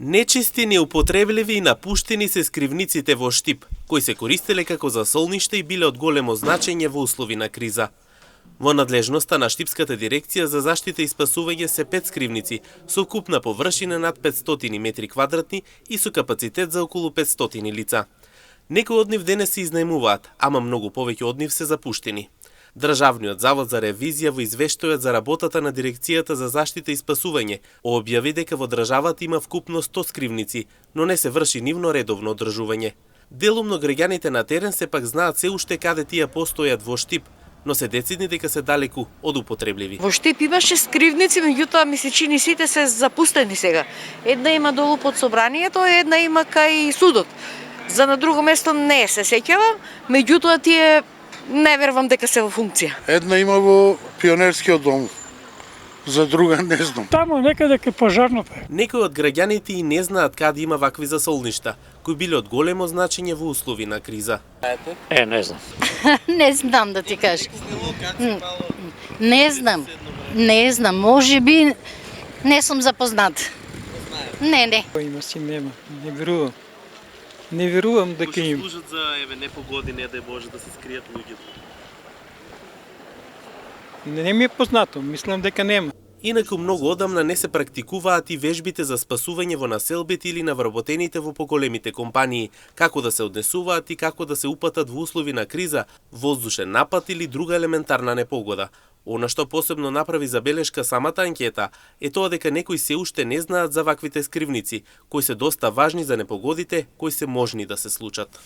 Нечисти, неупотребливи и напуштени се скривниците во Штип, кои се користеле како засолништа и биле од големо значење во услови на криза. Во надлежноста на Штипската дирекција за заштита и спасување се 5 скривници со купна површина над 500 метри квадратни и со капацитет за околу 500 лица. Некои од нив денес се изнајмуваат, ама многу повеќе од нив се запуштени. Државниот завод за ревизија во извештајот за работата на Дирекцијата за заштита и спасување објави дека во државата има вкупно 100 скривници, но не се врши нивно редовно одржување. Делумно граѓаните на терен сепак знаат се уште каде тие постојат во Штип, но се децидни дека се далеку од употребливи. Во Штип имаше скривници, меѓутоа ми се чини сите се запустени сега. Една има долу под собранието, една има кај судот. За на друго место не се сеќавам, меѓутоа тие не верувам дека се во функција. Една има во пионерскиот дом, за друга не знам. Тамо некаде кај пожарното. Некои од граѓаните и не знаат каде има вакви засолништа, кои биле од големо значење во услови на криза. Не знам. Не знам да ти кажам. Не знам, може би не сум запознат. Не. Има си нема, не верувам. Не верувам дека им. Служат за непогоди, не да може да се скријат луѓето. Не ми е познато, мислам дека нема. Инаку многу одамна не се практикуваат и вежбите за спасување во населбите или на вработените во поголемите компании, како да се однесуваат и како да се упатат во услови на криза, воздушен напад или друга елементарна непогода. Она што посебно направи забелешка самата анкета е тоа дека некои се уште не знаат за ваквите скривници, кои се доста важни за непогодите кои се можни да се случат.